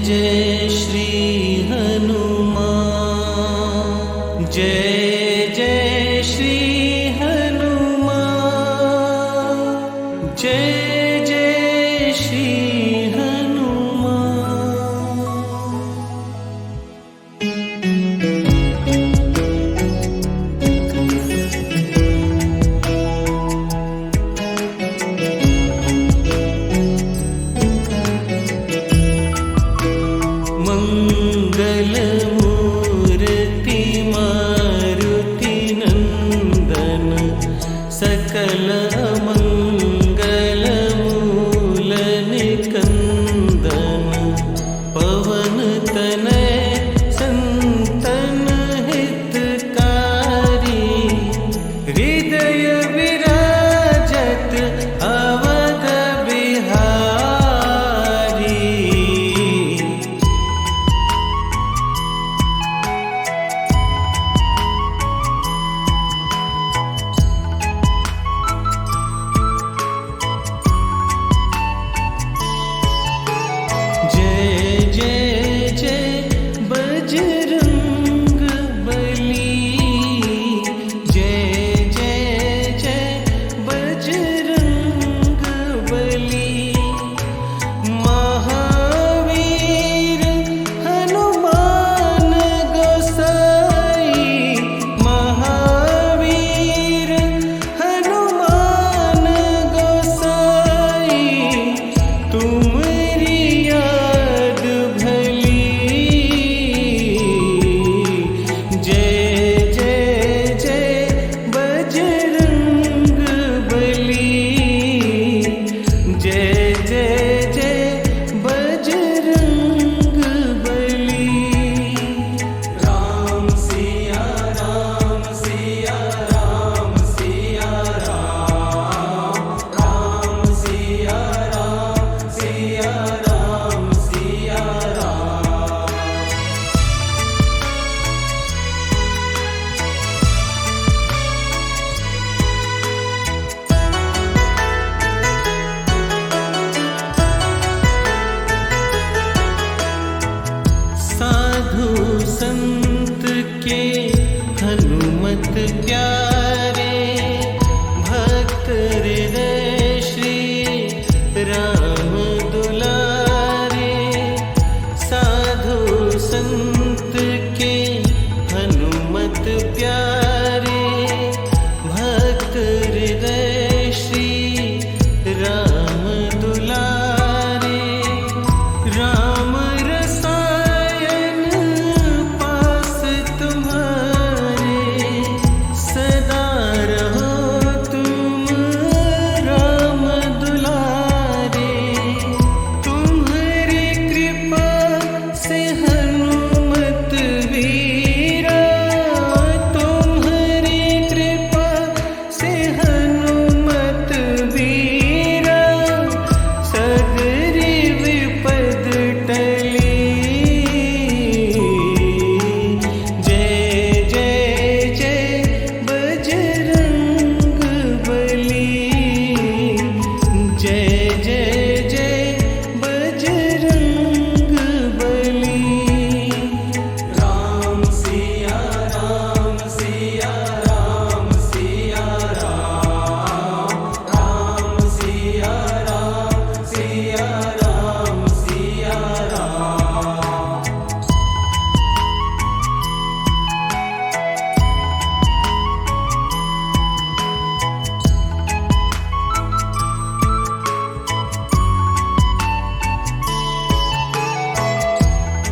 जय श्री हनुमान। जय जय श्री हनुमान। जय जय श्री हनुमान। मंगलमूर्ति मारुति नंदन सकल मंगल मूल निकंदन पवन तनय संतन हितकारी हृदय विराजत अवध बिहारी। साधु संत के हनुमत प्यारे भक्त हृदय श्री राम दुलारे। साधु संत के हनुमत प्यारे भक्त हृदय श्री राम दुलारे। राम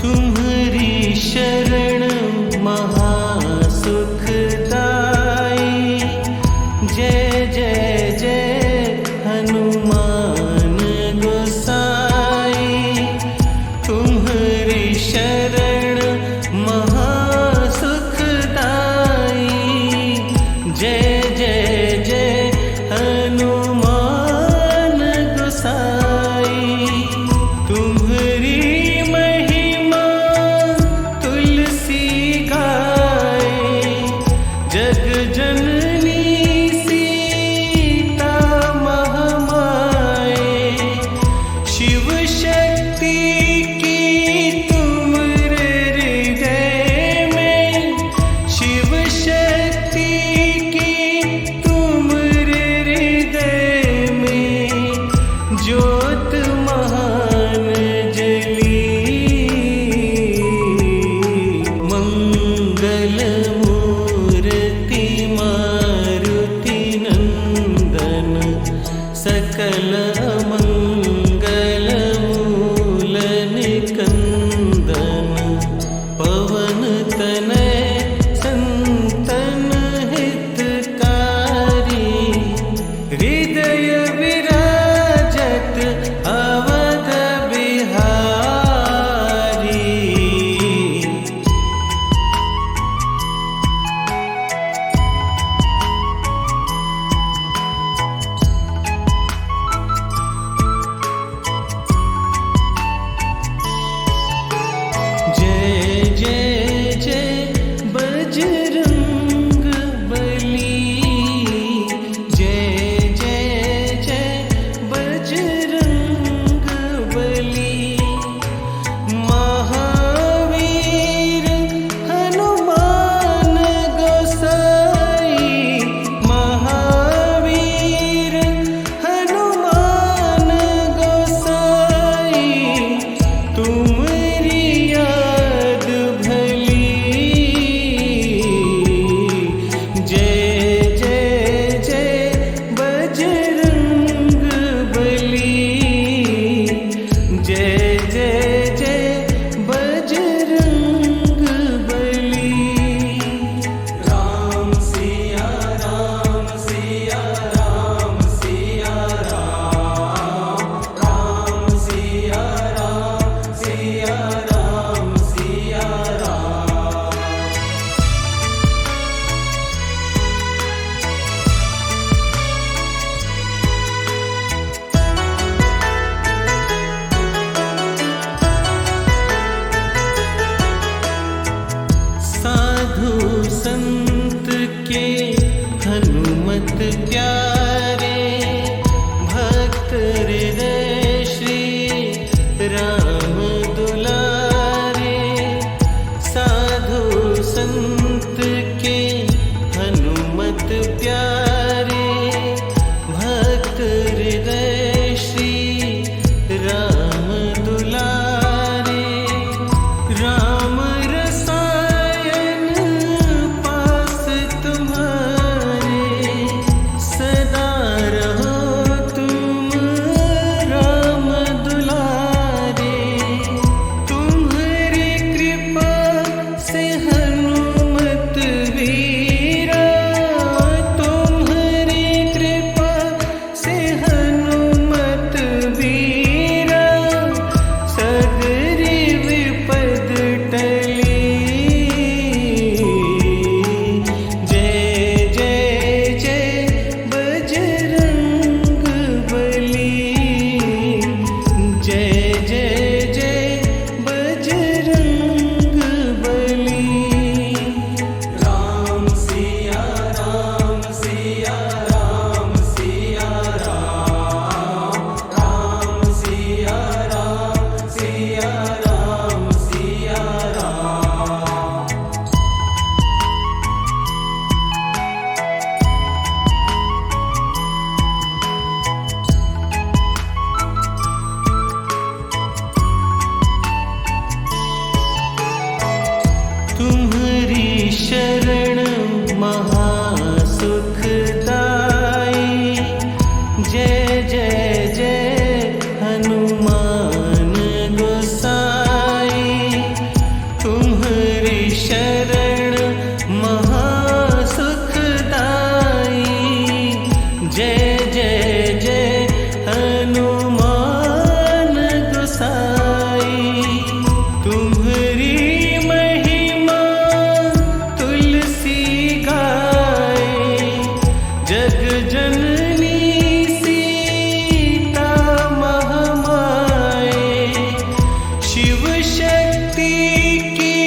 तुम्हारी शरण महासुखदाई। जय जय जय हनुमान गोसाई। तुम्हारी शरण महासुखदाई। जय जय जय हनुमान गोसाई। तुम्हारी महिमा तुलसी के हनुमत प्यारे, भक्त हृदय श्री राम दुलारे। साधु संत के हनुमत प्यारे, भक्त हृदय श्री राम दुलारे। राम रसायन पास तुम्हारे, सदा रहो तुम राम दुलारे। तुम्हारी कृपा से हनुमत वीरा, तुम्हारी कृपा से हनुमत वीरा। सगरी विपद टली, जय जय जय बजरंग बली। जय जय जय बजरंग बली। राम सिया राम सिया राम सिया राम, राम सिया राम सिया राम सिया राम। तुम्हारी शरण महासुखदाई। जय जय जय हनुमान गोसाई। तुम्हारी शरण महासुखदाई। जय जय जय हनुमान गोसाई। तुम्हारी महिमा तुलसी गाए, जग जननी सीता महामाए। शिव शक्ति की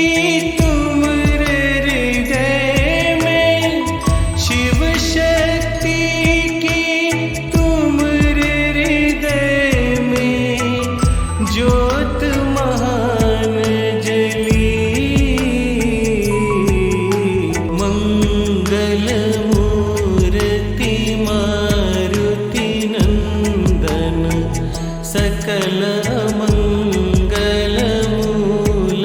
तुम हृदय में, शिव शक्ति की तुम हृदय में। ज्योत महान जली, मंगल मूर्ति मारुति नंदन। सकल मंगल मूल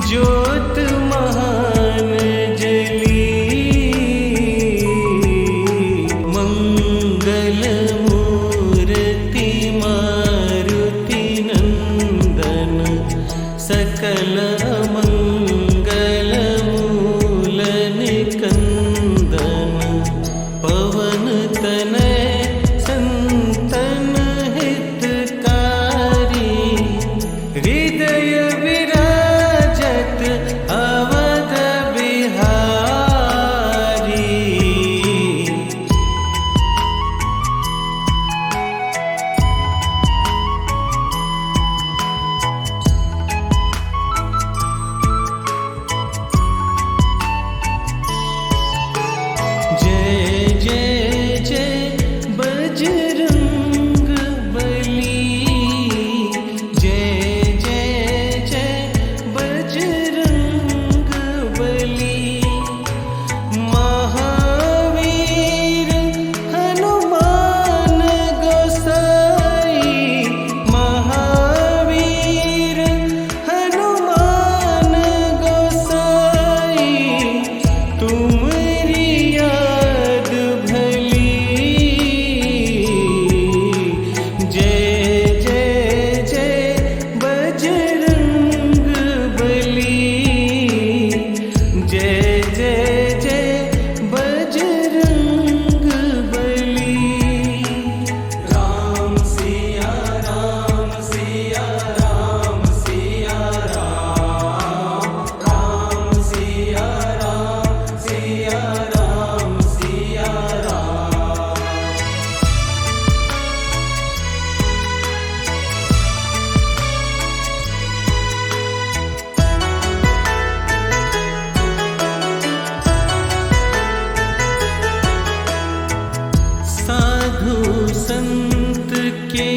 ज्योत महान जली मंगल मूर्ति मारुति नंदन सकल मंगल मूल निकंदन पवन तनय संतन हितकारी हृदय विराजत अवध बिहारी। जय जय जय बजरंग बली जय जय जय बजरंग बली महावीर हनुमान गोसाई महावीर हनुमान गोसाई तुमरी याद भली जय जय जय बजरंग बली जय जय जय बजरंग बली। राम सिया राम सिया राम सिया राम राम सिया राम सिया राम सिया राम। साधु संत के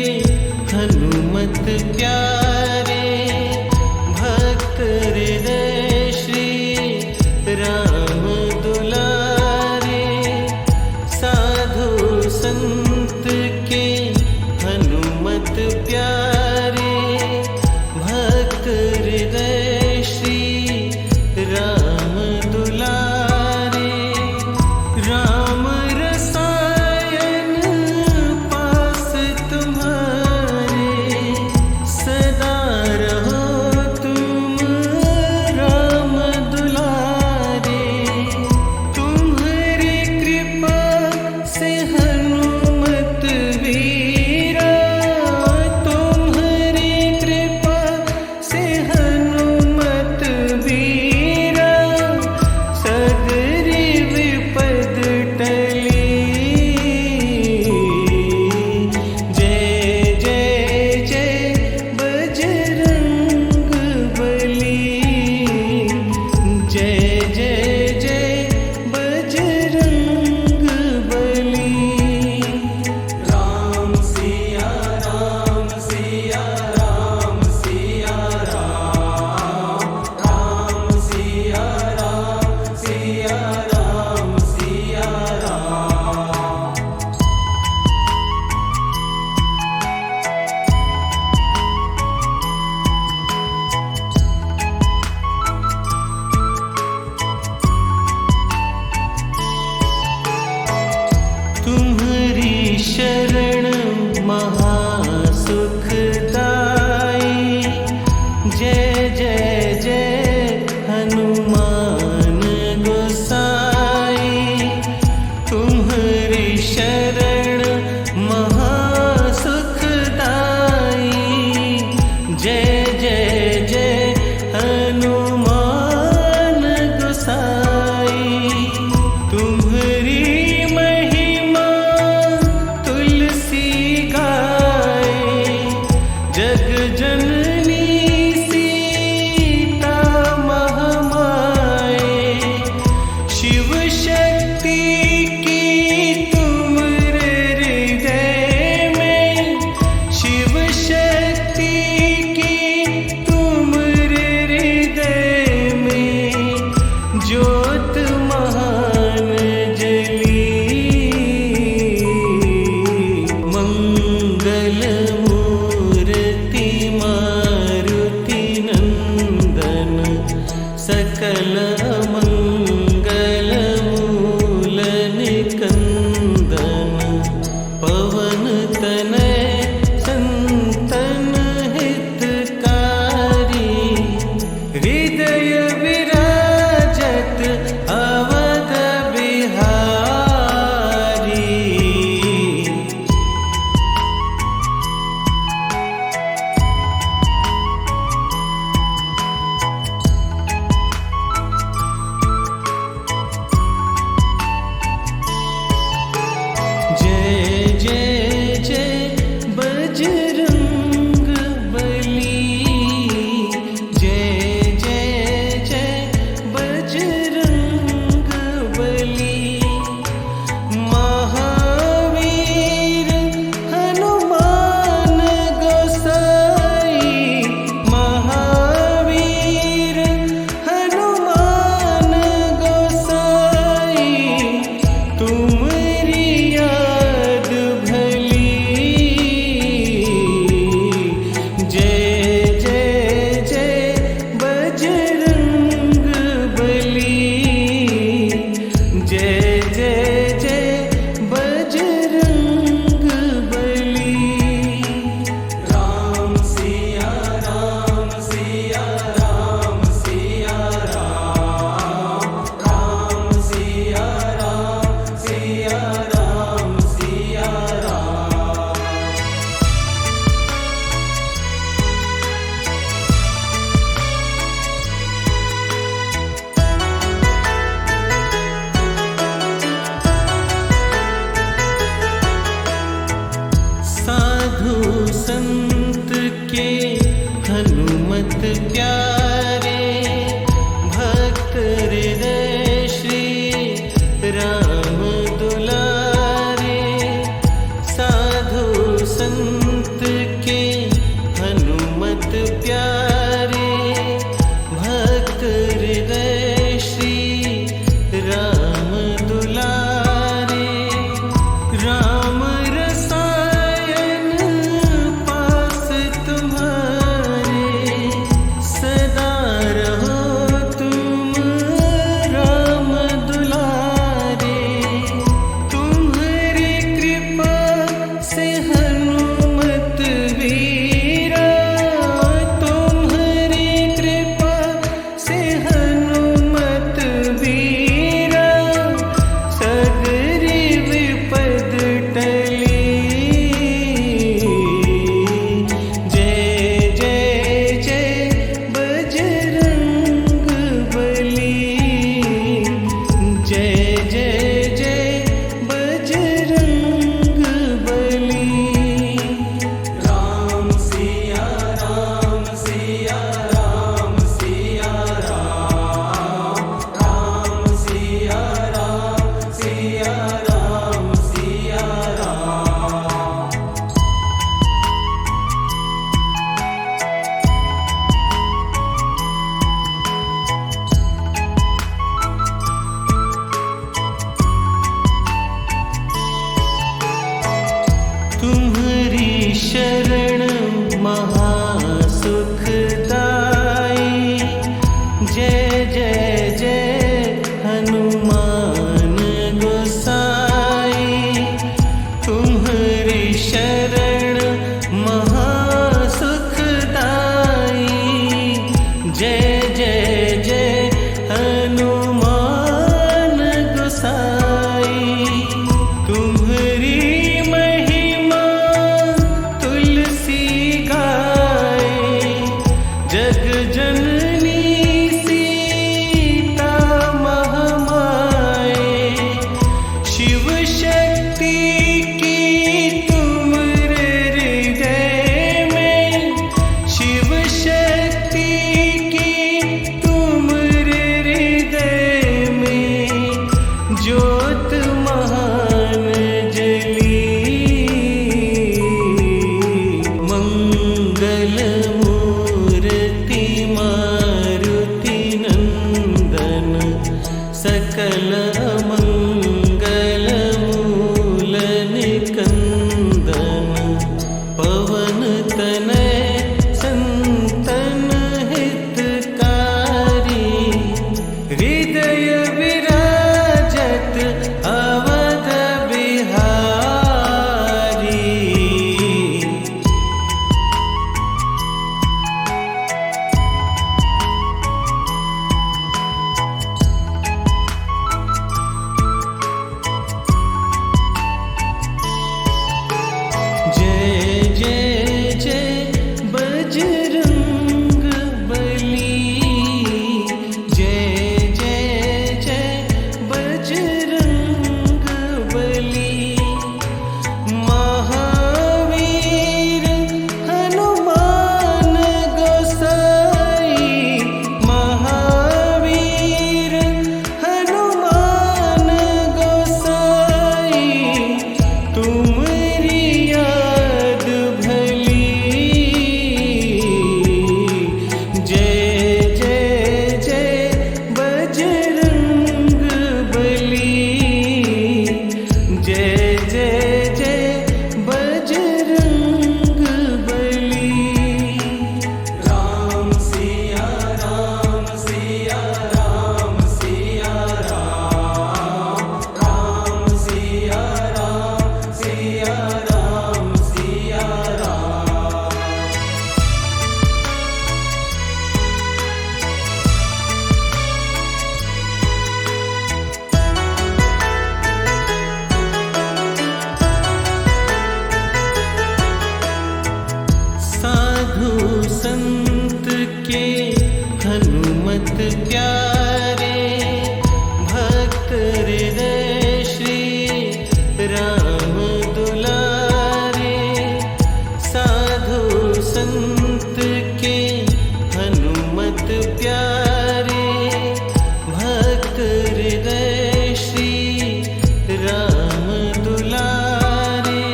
हनुमत प्यारे भक्त हृदय श्री राम दुलारे साधु संत के हनुमत प्यारे भक्त हृदय श्री राम दुलारे राम रसायन पास तुम्हारे सदा रहो तुम राम दुलारे। सकल मंगल मूल निकंदन पवन तनय संतन हितकारी हृदय विराजत अवध बिहारी। साधु संत के हनुमत प्यारे भक्त हृदय श्री राम दुलारे। साधु संत के हनुमत प्यारे भक्त हृदय श्री राम दुलारे। राम तुम्हारी शरण महासुखदाई। जय जय जय हनुमान गोसाई। तुम्हारी शरण महासुखदाई। जय जय जय हनुमान गोसाई। तुम्हारी जग जननी सी प्यारे, भक्त हृदय श्री राम दुलारे, साधु संत के हनुमत प्यारे, भक्त हृदय श्री राम दुलारे,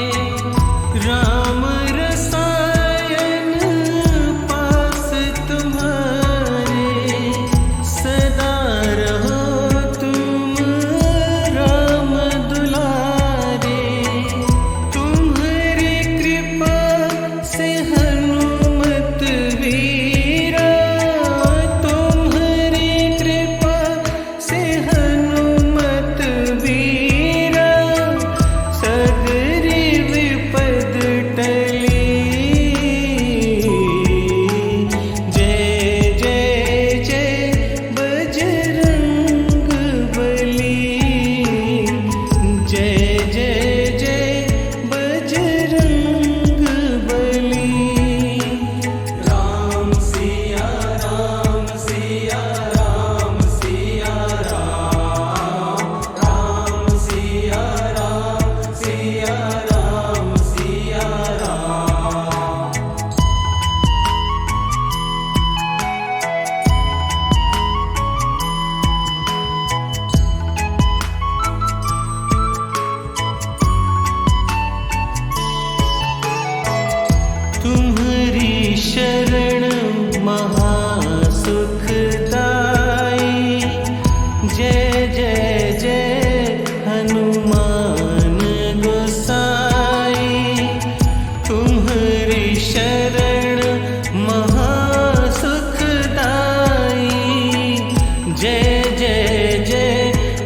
राम रसायन पास तुम्हारे, सदा रहो तुम राम दुलारे, तुम्हारी कृपा से हनुमत वीरा, तुम्हारी कृपा से हनुमत वीरा, सगरी विपद टली, जय जय जय बजरंग बली, जय जय जय बजरंग बली। राम सिया राम सिया राम सिया राम, राम सिया राम सिया राम सिया राम। तुम्हारी शरण महासुखदाई, जय जय जय हनुमान गोसाई, तुम्हारी शरण महासुखदाई, जय जय जय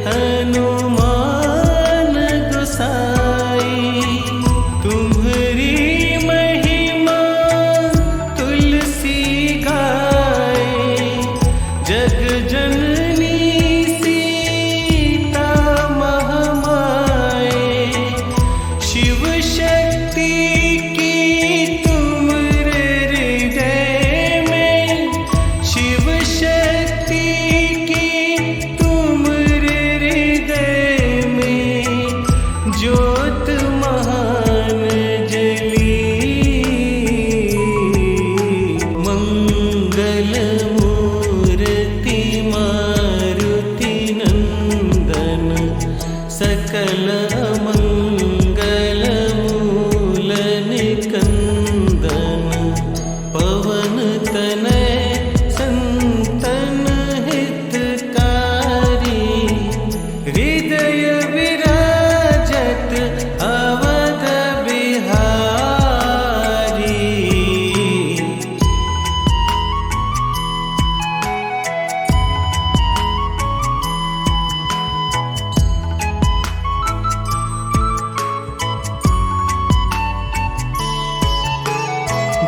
हनुमान गोसाई, तुम्हारी महिमा तुलसी गाए, जग जननी सीता महामाए, शिव शक्ति की तुमरे हृदय में, शिव शक्ति की तुमरे हृदय में, ज्योत महान जली, मंगल मूर्ति मारुति नंदन, सकल मंगल मूल निकंदन, पवन तनय संतन हितकारी, हृदय विराजत अवध बिहारी।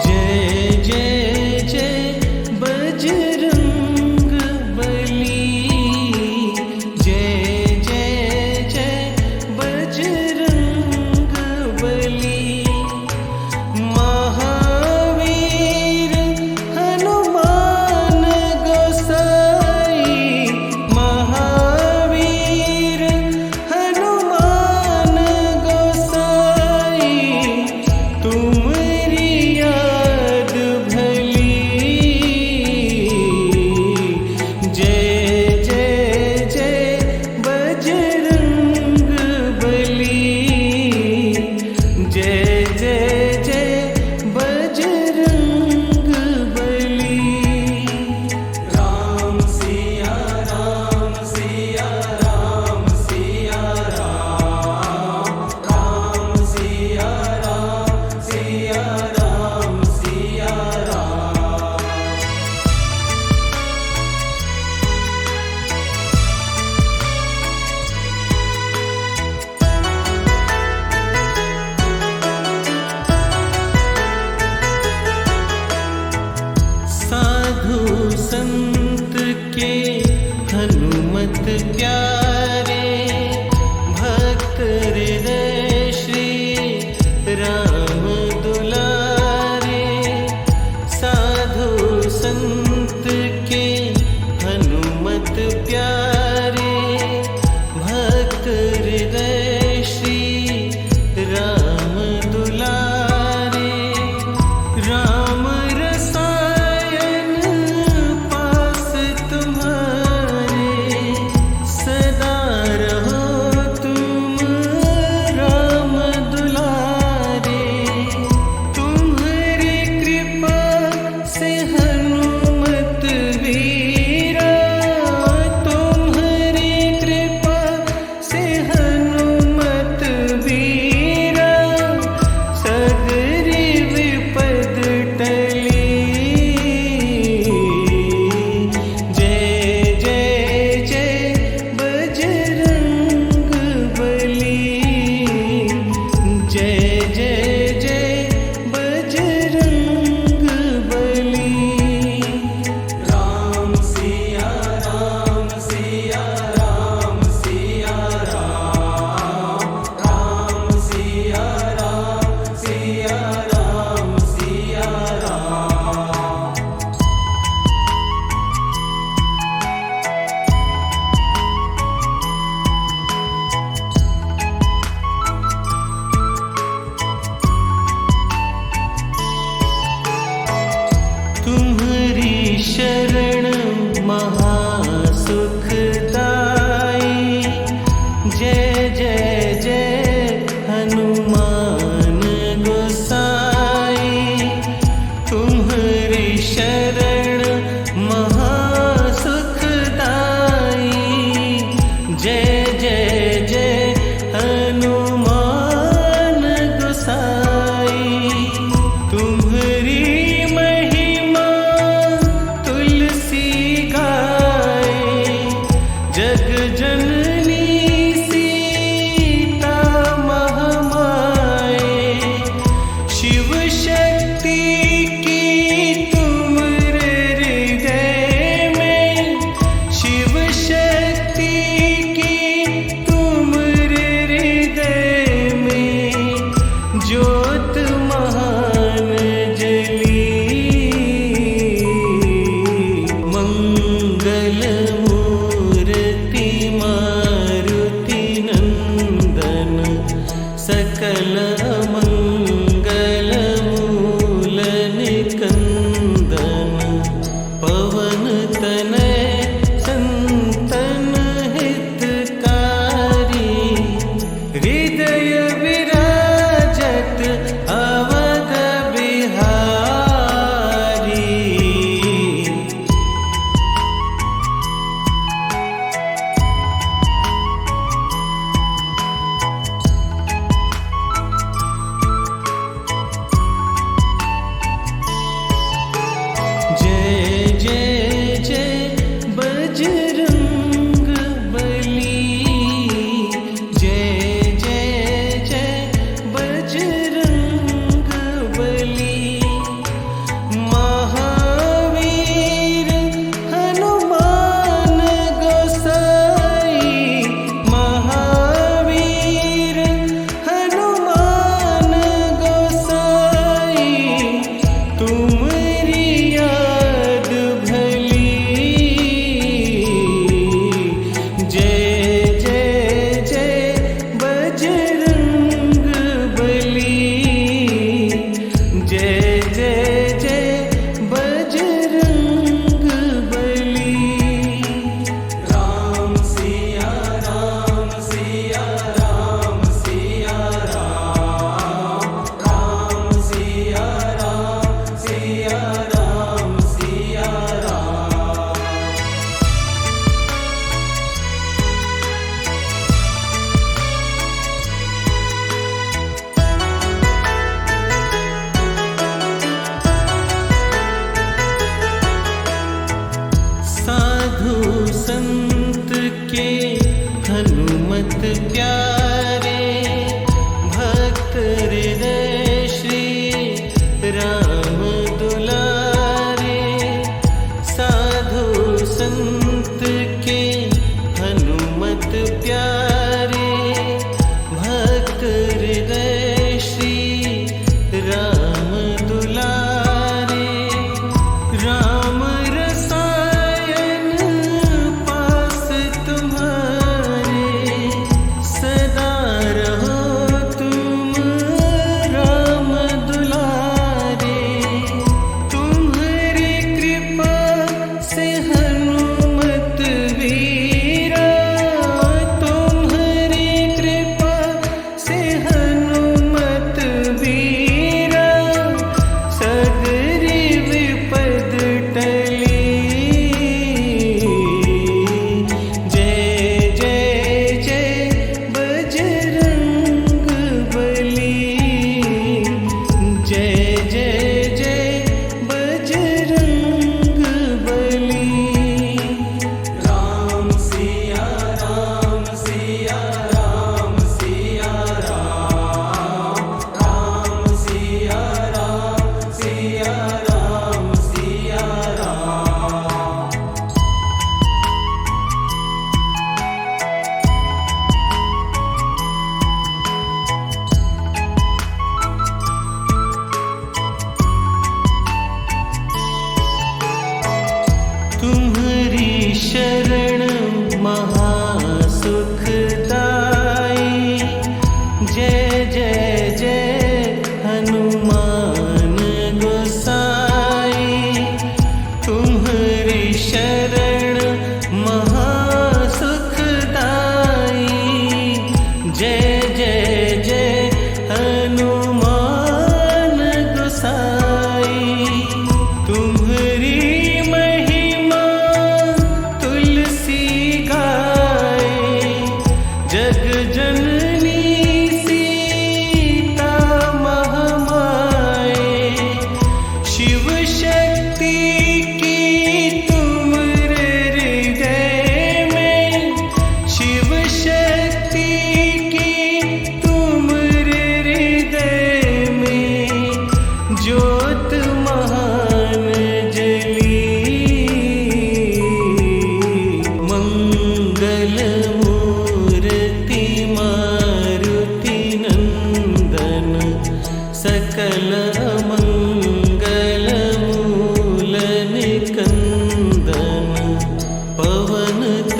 जय जय जय बजरंग बली, जय जय जय बजरंग बली, महावीर हनुमान गोसाई, महावीर हनुमान गोसाई, तुम्हारी याद भली, जय जय जय बजरंग बली, जय जय जय बजरंग बली। राम सिया राम सिया राम सिया राम, राम सिया राम सिया राम सिया राम। साधु संत के हनुमत प्यारे, भक्त हृदय श्री राम दुलारे, साधु संत के हनुमत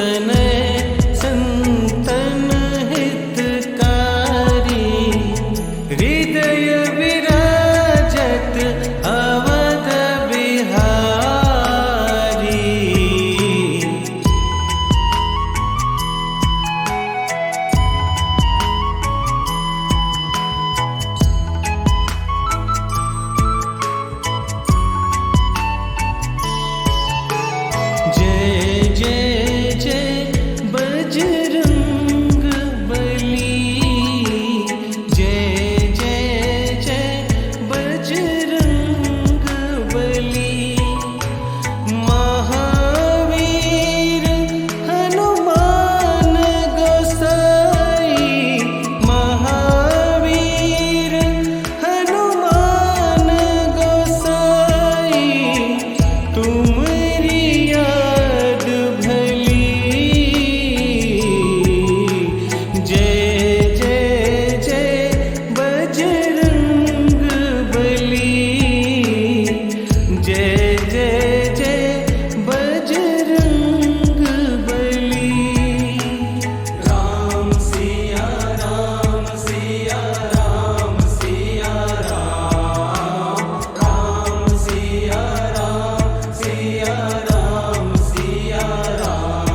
तनय संतन हितकारी, हृदय विराजत अवध बिहारी। जय जय जय बजरंग बली, जय जय जय बजरंग बली। महावीर हनुमान गोसाई, महावीर हनुमान गोसाई, तुमरी याद भली। जय जय जय बजरंग बली, जय जय जय बजरंग बली। राम सिया राम सिया राम सिया राम, राम सिया राम सिया राम सिया राम।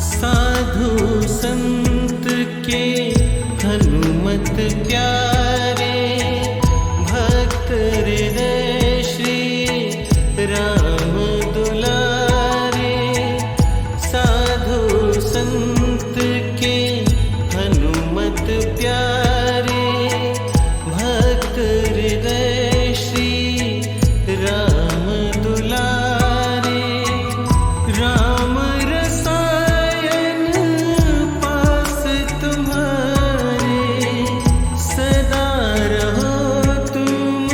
साधु संत के हनुमत प्यारे, भक्त हृदय श्री राम दुलारे। साधु संत के हनुमत प्यारे, भक्त हृदय श्री राम दुलारे। राम रसायन पास तुम्हारे, सदा रहो तुम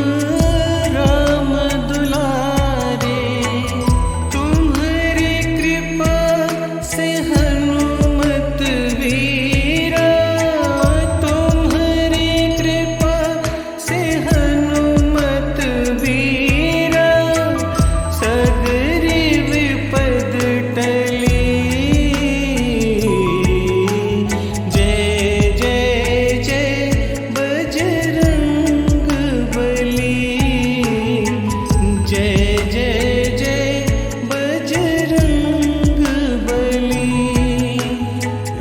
राम दुलारे। तुम्हारी कृपा से हनुमत वीरा, तुम्हारी कृपा से हनुमत वीरा। सगरी विपद टली, जय जय जय बजरंग बली, जय जय जय बजरंग बली।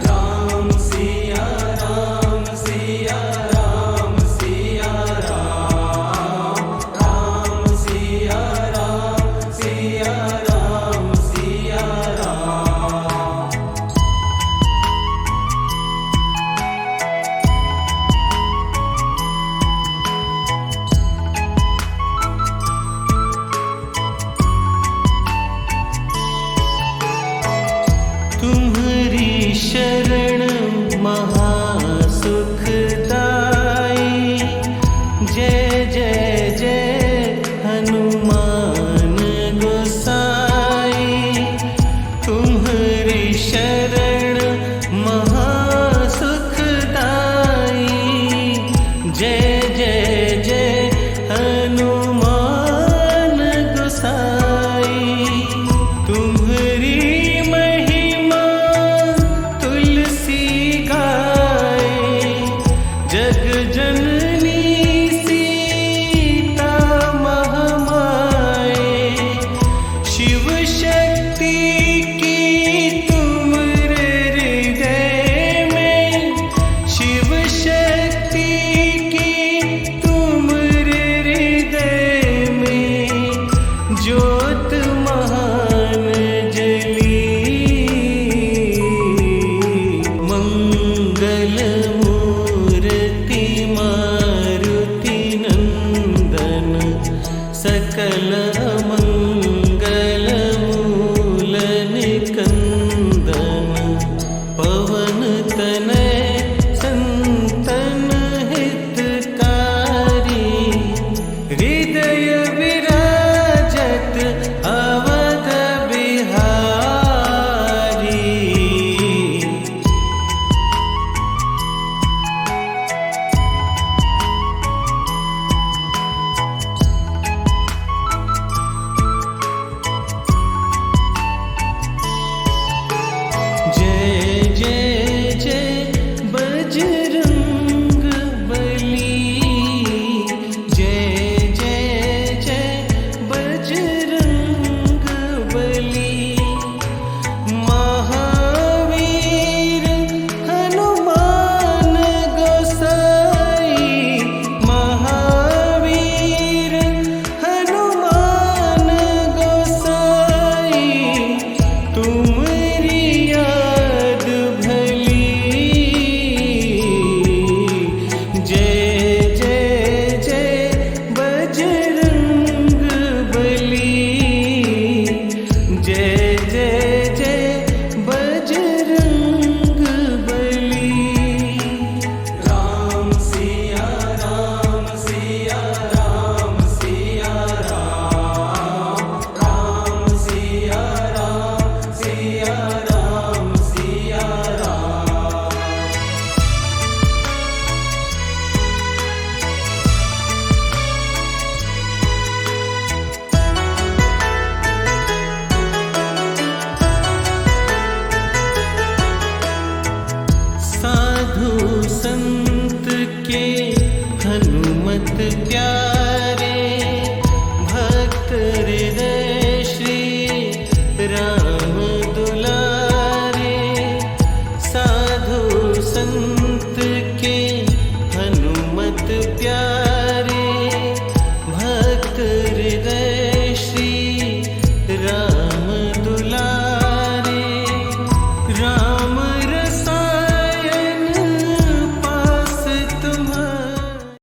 राम सिया राम सिया राम सिया राम, राम सिया राम सिया राम सिया राम। तुम्हारी शरण महासुखदाई, जय जय जय हनुमान गोसाई। तुम्हारी शरण महासुखदाई, जय जय जय हनुमान गोसाई। तुम्हारी महिमा तुलसी के हनुमत प्यारे।